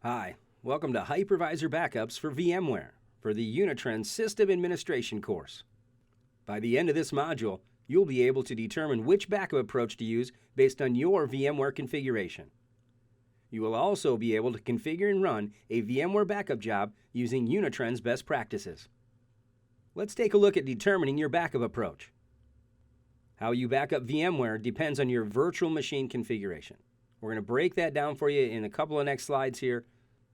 Hi, welcome to Hypervisor Backups for VMware for the Unitrends System Administration course. By the end of this module, you'll be able to determine which backup approach to use based on your VMware configuration. You will also be able to configure and run a VMware backup job using Unitrends best practices. Let's take a look at determining your backup approach. How you back up VMware depends on your virtual machine configuration. We're going to break that down for you in a couple of next slides here,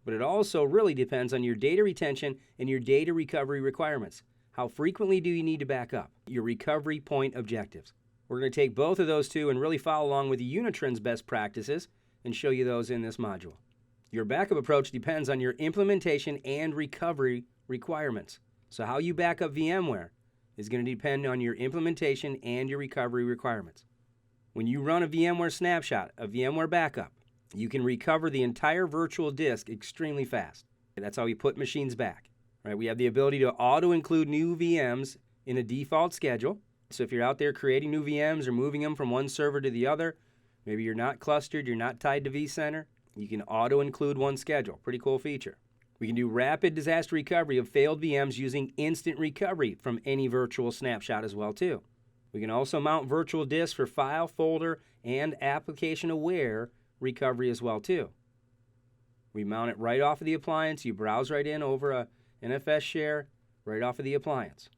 but it also really depends on your data retention and your data recovery requirements. How frequently do you need to back up? Your recovery point objectives. We're going to take both of those two and really follow along with the Unitrends best practices and show you those in this module. Your backup approach depends on your implementation and recovery requirements. So how you back up VMware is going to depend on your implementation and your recovery requirements. When you run a VMware snapshot, a VMware backup, you can recover the entire virtual disk extremely fast. That's how we put machines back. Right? We have the ability to auto-include new VMs in a default schedule. So if you're out there creating new VMs or moving them from one server to the other, maybe you're not clustered, you're not tied to vCenter, you can auto-include one schedule. Pretty cool feature. We can do rapid disaster recovery of failed VMs using instant recovery from any virtual snapshot as well too. We can also mount virtual disks for file, folder, and application-aware recovery as well too. We mount it right off of the appliance. You browse right in over a NFS share right off of the appliance.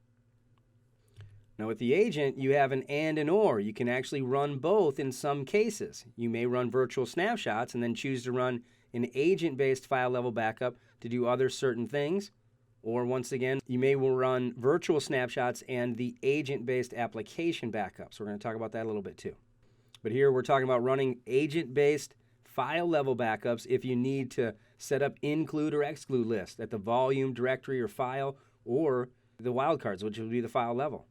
Now with the agent, you have an and an or. You can actually run both in some cases. You may run virtual snapshots and then choose to run an agent-based file level backup to do other certain things. Or once again, you may run virtual snapshots and the agent-based application backups. We're going to talk about that a little bit too. But here we're talking about running agent-based file level backups if you need to set up include or exclude lists at the volume, directory, or file, or the wildcards, which would be the file level.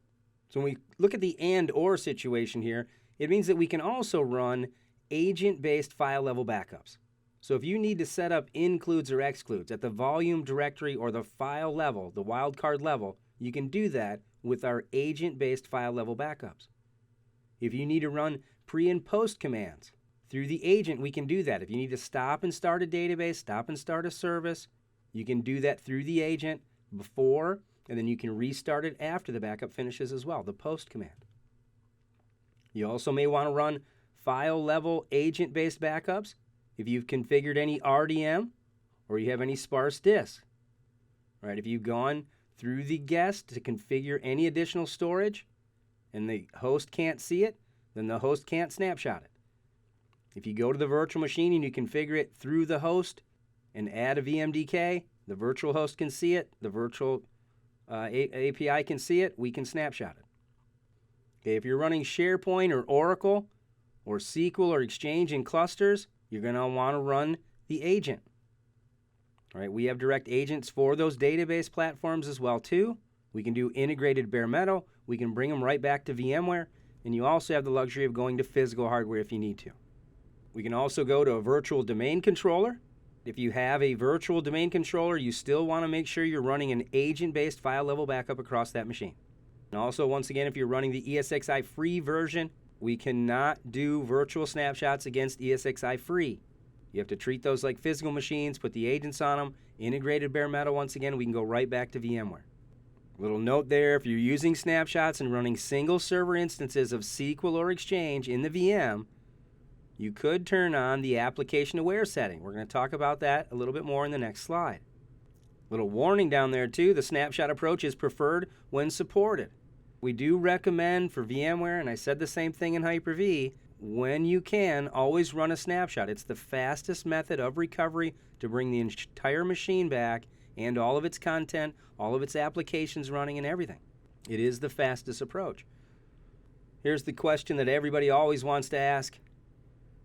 So when we look at the and or situation here, it means that we can also run agent-based file level backups. So if you need to set up includes or excludes at the volume, directory, or the file level, the wildcard level, you can do that with our agent-based file level backups. If you need to run pre and post commands through the agent, we can do that. If you need to stop and start a database, stop and start a service, you can do that through the agent before, and then you can restart it after the backup finishes as well, the post command. You also may want to run file level agent-based backups if you've configured any RDM or you have any sparse disks. Right? If you've gone through the guest to configure any additional storage and the host can't see it, then the host can't snapshot it. If you go to the virtual machine and you configure it through the host and add a VMDK, the virtual host can see it, the virtual API can see it, we can snapshot it. Okay, if you're running SharePoint or Oracle or SQL or Exchange in clusters, you're going to want to run the agent. All right, we have direct agents for those database platforms as well too. We can do integrated bare metal. We can bring them right back to VMware, and you also have the luxury of going to physical hardware if you need to. We can also go to a virtual domain controller. If you have a virtual domain controller, you still want to make sure you're running an agent-based file level backup across that machine. And also, once again, if you're running the ESXi free version, we cannot do virtual snapshots against ESXi free. You have to treat those like physical machines, put the agents on them, integrated bare metal. Once again, we can go right back to VMware. Little note there, if you're using snapshots and running single server instances of SQL or Exchange in the VM, you could turn on the application aware setting. We're going to talk about that a little bit more in the next slide. Little warning down there too, the snapshot approach is preferred when supported. We do recommend for VMware, and I said the same thing in Hyper-V, when you can, always run a snapshot. It's the fastest method of recovery to bring the entire machine back and all of its content, all of its applications running and everything. It is the fastest approach. Here's the question that everybody always wants to ask.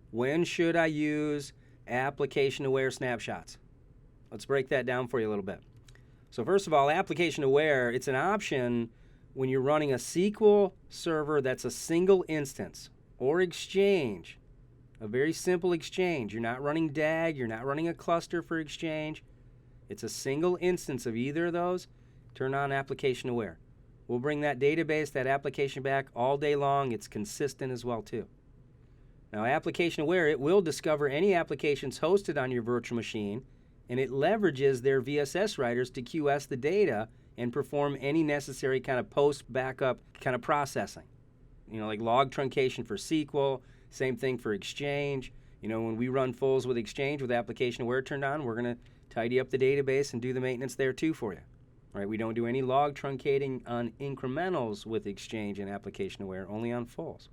When should I use application-aware snapshots? Let's break that down for you a little bit. So first of all, application-aware, it's an option when you're running a SQL server that's a single instance or Exchange, a very simple Exchange. You're not running DAG, you're not running a cluster for Exchange. It's a single instance of either of those. Turn on application aware. We'll bring that database, that application back all day long. It's consistent as well too. Now application aware, it will discover any applications hosted on your virtual machine and it leverages their VSS writers to QS the data and perform any necessary kind of post-backup kind of processing. Like log truncation for SQL, same thing for Exchange. When we run fulls with Exchange with application aware turned on, we're going to tidy up the database and do the maintenance there too for you. Right? We don't do any log truncating on incrementals with Exchange and application aware, only on fulls.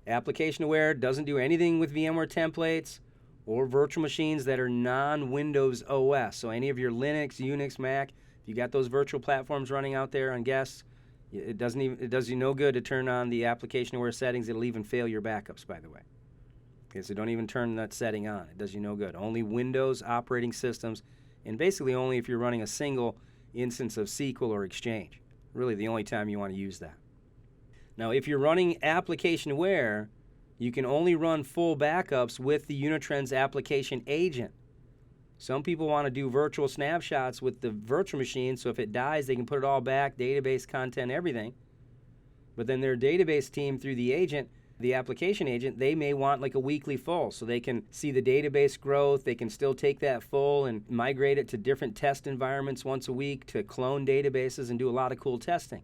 Application aware doesn't do anything with VMware templates or virtual machines that are non-Windows OS. So any of your Linux, Unix, Mac, if you got those virtual platforms running out there on guests, it does you no good to turn on the application aware settings. It'll even fail your backups, by the way. Okay, so don't even turn that setting on. It does you no good. Only Windows operating systems, and basically only if you're running a single instance of SQL or Exchange. Really the only time you want to use that. Now, if you're running application aware, you can only run full backups with the Unitrends application agent. Some people want to do virtual snapshots with the virtual machine, so if it dies, they can put it all back, database, content, everything. But then their database team through the agent, the application agent, they may want like a weekly full, so they can see the database growth. They can still take that full and migrate it to different test environments once a week to clone databases and do a lot of cool testing.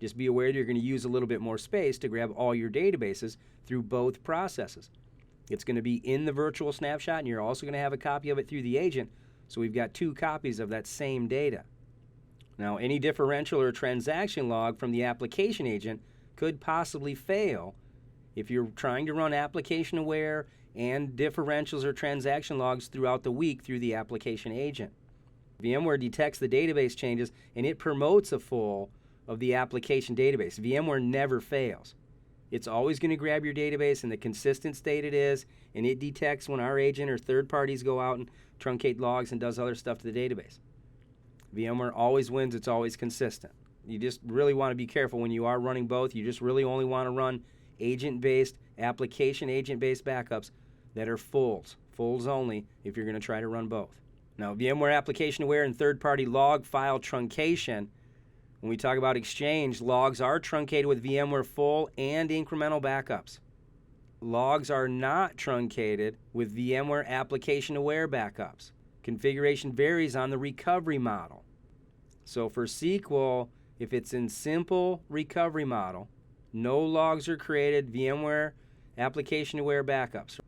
Just be aware that you're going to use a little bit more space to grab all your databases through both processes. It's going to be in the virtual snapshot, and you're also going to have a copy of it through the agent, so we've got two copies of that same data. Now, any differential or transaction log from the application agent could possibly fail if you're trying to run application aware and differentials or transaction logs throughout the week through the application agent. VMware detects the database changes, and it promotes a full of the application database. VMware never fails. It's always going to grab your database in the consistent state it is, and it detects when our agent or third parties go out and truncate logs and does other stuff to the database. VMware always wins. It's always consistent. You just really want to be careful when you are running both. You just really only want to run agent-based, application agent-based backups that are fulls only if you're going to try to run both. Now, VMware application aware and third-party log file truncation. When we talk about Exchange, logs are truncated with VMware full and incremental backups. Logs are not truncated with VMware application aware backups. Configuration varies on the recovery model. So for SQL, if it's in simple recovery model, no logs are created, VMware application aware backups.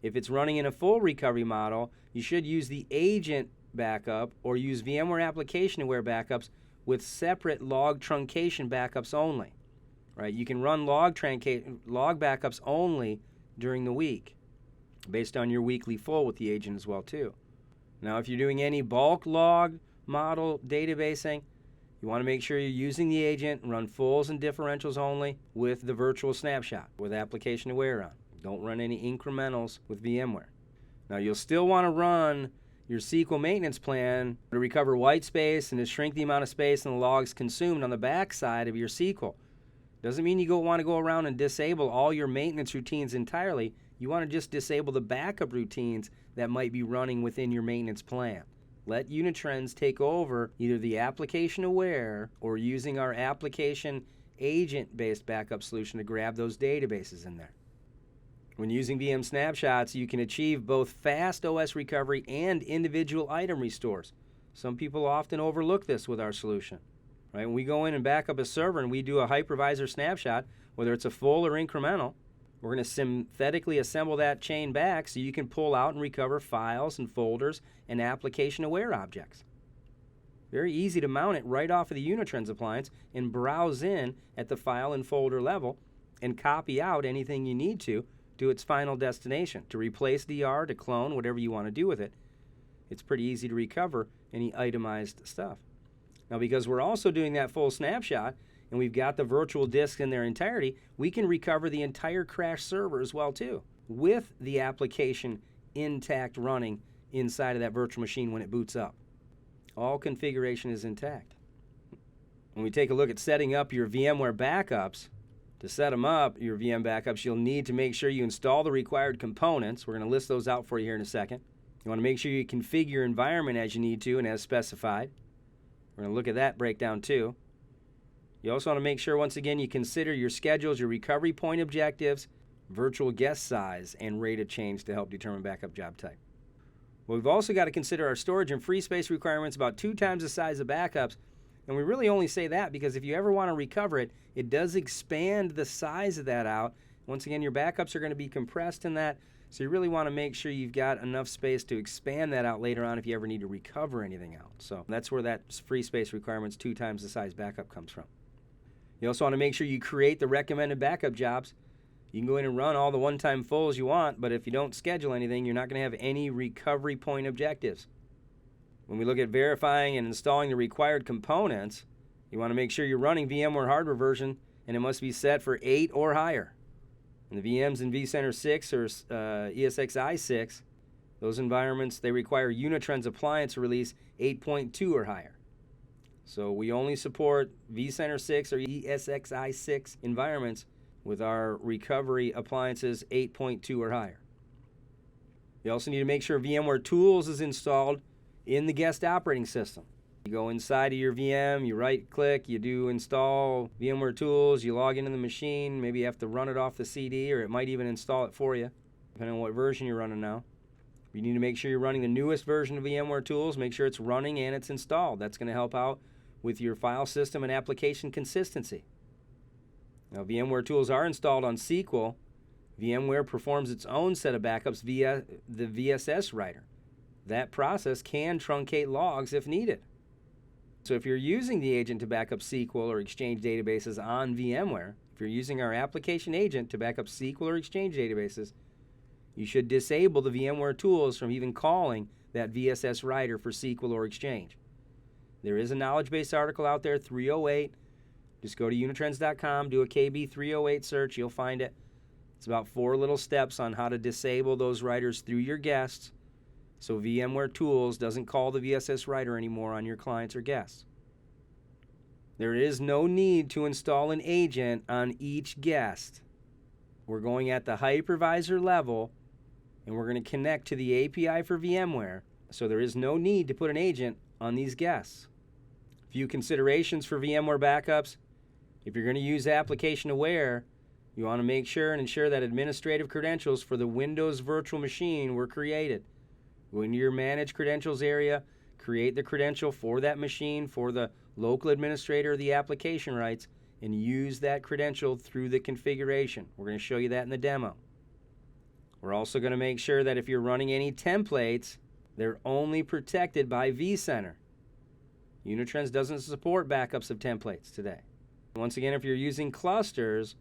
If it's running in a full recovery model, you should use the agent backup or use VMware application aware backups with separate log truncation backups only. Right? You can run log backups only during the week based on your weekly full with the agent as well too. Now, if you're doing any bulk log model databasing, you want to make sure you're using the agent and run fulls and differentials only with the virtual snapshot with application aware on. Don't run any incrementals with VMware. Now, you'll still want to run your SQL maintenance plan to recover white space and to shrink the amount of space and the logs consumed on the back side of your SQL. Doesn't mean you want to go around and disable all your maintenance routines entirely. You want to just disable the backup routines that might be running within your maintenance plan. Let Unitrends take over either the application aware or using our application agent-based backup solution to grab those databases in there. When using VM snapshots, you can achieve both fast OS recovery and individual item restores. Some people often overlook this with our solution. Right? When we go in and back up a server and we do a hypervisor snapshot, whether it's a full or incremental, we're going to synthetically assemble that chain back so you can pull out and recover files and folders and application-aware objects. Very easy to mount it right off of the Unitrends appliance and browse in at the file and folder level and copy out anything you need to its final destination, to replace DR, to clone, whatever you want to do with it. It's pretty easy to recover any itemized stuff. Now, because we're also doing that full snapshot, and we've got the virtual disk in their entirety, we can recover the entire crashed server as well too, with the application intact running inside of that virtual machine when it boots up. All configuration is intact. When we take a look at setting up your VMware backups, to set them up, your VM backups, you'll need to make sure you install the required components. We're going to list those out for you here in a second. You want to make sure you configure your environment as you need to and as specified. We're going to look at that breakdown too. You also want to make sure, once again, you consider your schedules, your recovery point objectives, virtual guest size, and rate of change to help determine backup job type. But we've also got to consider our storage and free space requirements about 2 times the size of backups. And we really only say that because if you ever want to recover it, it does expand the size of that out. Once again, your backups are going to be compressed in that, so you really want to make sure you've got enough space to expand that out later on if you ever need to recover anything out. So that's where that free space requirement's 2 times the size backup comes from. You also want to make sure you create the recommended backup jobs. You can go in and run all the one-time fulls you want, but if you don't schedule anything, you're not going to have any recovery point objectives. When we look at verifying and installing the required components, you want to make sure you're running VMware hardware version, and it must be set for 8 or higher. And the VMs in vCenter 6 or ESXi 6, those environments, they require Unitrends appliance release 8.2 or higher. So we only support vCenter 6 or ESXi 6 environments with our recovery appliances 8.2 or higher. You also need to make sure VMware Tools is installed in the guest operating system. You go inside of your VM, you right-click, you do install VMware Tools, you log into the machine, maybe you have to run it off the CD, or it might even install it for you, depending on what version you're running now. You need to make sure you're running the newest version of VMware Tools, make sure it's running and it's installed. That's going to help out with your file system and application consistency. Now, VMware Tools are installed on SQL. VMware performs its own set of backups via the VSS writer. That process can truncate logs if needed. So if you're using the agent to back up SQL or Exchange databases on VMware, if you're using our application agent to back up SQL or Exchange databases, you should disable the VMware Tools from even calling that VSS writer for SQL or Exchange. There is a knowledge base article out there, 308. Just go to unitrends.com, do a KB 308 search, you'll find it. It's about 4 little steps on how to disable those writers through your guests, so VMware Tools doesn't call the VSS writer anymore on your clients or guests. There is no need to install an agent on each guest. We're going at the hypervisor level, and we're going to connect to the API for VMware, so there is no need to put an agent on these guests. A few considerations for VMware backups. If you're going to use application aware, you want to make sure and ensure that administrative credentials for the Windows virtual machine were created. Go into your Manage Credentials area, create the credential for that machine, for the local administrator of the application rights, and use that credential through the configuration. We're going to show you that in the demo. We're also going to make sure that if you're running any templates, they're only protected by vCenter. Unitrends doesn't support backups of templates today. Once again, if you're using clusters,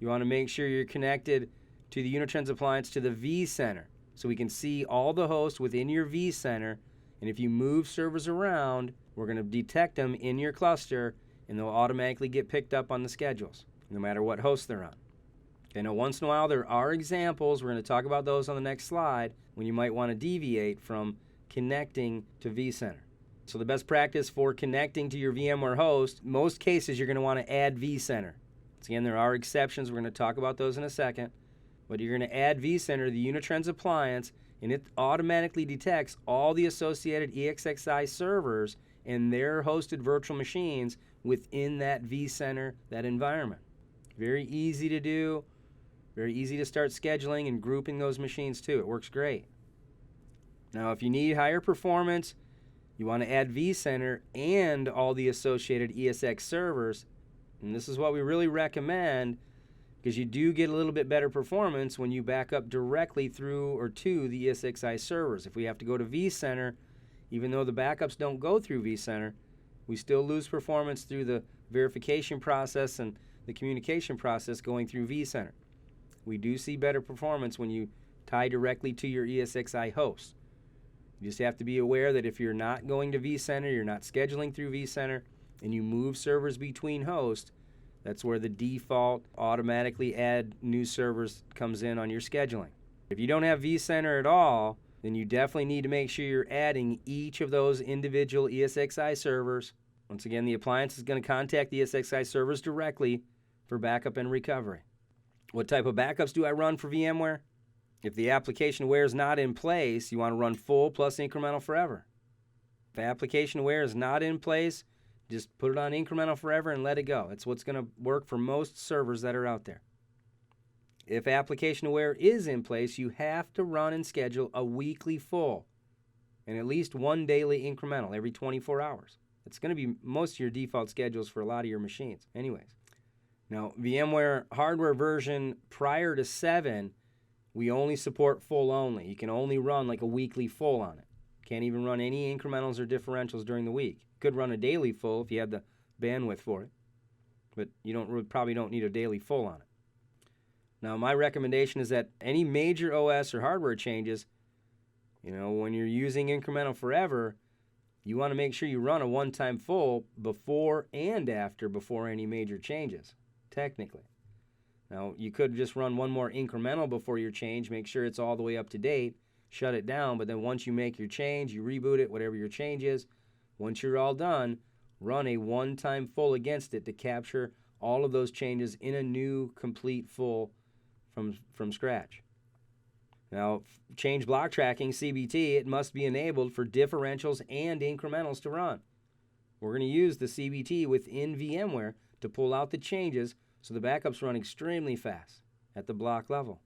you want to make sure you're connected to the Unitrends appliance to the vCenter, so we can see all the hosts within your vCenter, and if you move servers around, we're going to detect them in your cluster, and they'll automatically get picked up on the schedules, no matter what host they're on. Okay, now once in a while there are examples, we're going to talk about those on the next slide, when you might want to deviate from connecting to vCenter. So the best practice for connecting to your VMware host, most cases you're going to want to add vCenter. Once again, there are exceptions, we're going to talk about those in a second. But you're going to add vCenter to the Unitrends appliance, and it automatically detects all the associated ESXi servers and their hosted virtual machines within that vCenter, that environment. Very easy to do, very easy to start scheduling and grouping those machines too. It works great. Now, if you need higher performance, you want to add vCenter and all the associated ESX servers, and this is what we really recommend, because you do get a little bit better performance when you back up directly through or to the ESXi servers. If we have to go to vCenter, even though the backups don't go through vCenter, we still lose performance through the verification process and the communication process going through vCenter. We do see better performance when you tie directly to your ESXi host. You just have to be aware that if you're not going to vCenter, you're not scheduling through vCenter, and you move servers between hosts, that's where the default automatically add new servers comes in on your scheduling. If you don't have vCenter at all, then you definitely need to make sure you're adding each of those individual ESXi servers. Once again, the appliance is going to contact the ESXi servers directly for backup and recovery. What type of backups do I run for VMware? If the application aware is not in place, you want to run full plus incremental forever. If application aware is not in place, just put it on incremental forever and let it go. It's what's going to work for most servers that are out there. If application aware is in place, you have to run and schedule a weekly full. and at least one daily incremental every 24 hours. It's going to be most of your default schedules for a lot of your machines anyways. Now, VMware hardware version prior to 7, we only support full only. You can only run like a weekly full on it. Can't even run any incrementals or differentials during the week. Could run a daily full if you had the bandwidth for it, but you probably don't need a daily full on it. Now, my recommendation is that any major OS or hardware changes, when you're using incremental forever, you want to make sure you run a one-time full before and before any major changes, technically. Now, you could just run one more incremental before your change, make sure it's all the way up to date, shut it down, but then once you make your change, you reboot it, whatever your change is. Once you're all done, run a one-time full against it to capture all of those changes in a new complete full from scratch. Now, change block tracking, CBT, it must be enabled for differentials and incrementals to run. We're going to use the CBT within VMware to pull out the changes so the backups run extremely fast at the block level.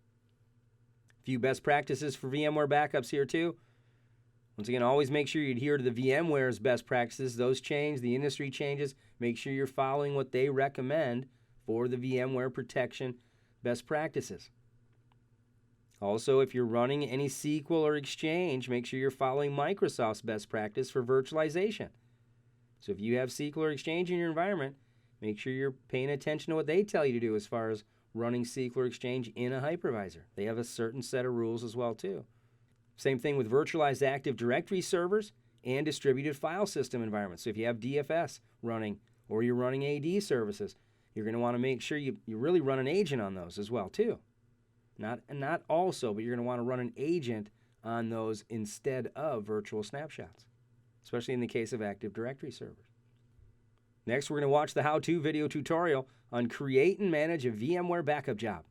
A few best practices for VMware backups here too. Once again, always make sure you adhere to the VMware's best practices. Those change, the industry changes. Make sure you're following what they recommend for the VMware protection best practices. Also, if you're running any SQL or Exchange, make sure you're following Microsoft's best practice for virtualization. So if you have SQL or Exchange in your environment, make sure you're paying attention to what they tell you to do as far as running SQL or Exchange in a hypervisor. They have a certain set of rules as well too. Same thing with virtualized Active Directory servers and distributed file system environments. So if you have DFS running or you're running AD services, you're going to want to make sure you really run an agent on those as well too. Not also, but you're going to want to run an agent on those instead of virtual snapshots, especially in the case of Active Directory servers. Next, we're going to watch the how-to video tutorial on create and manage a VMware backup job.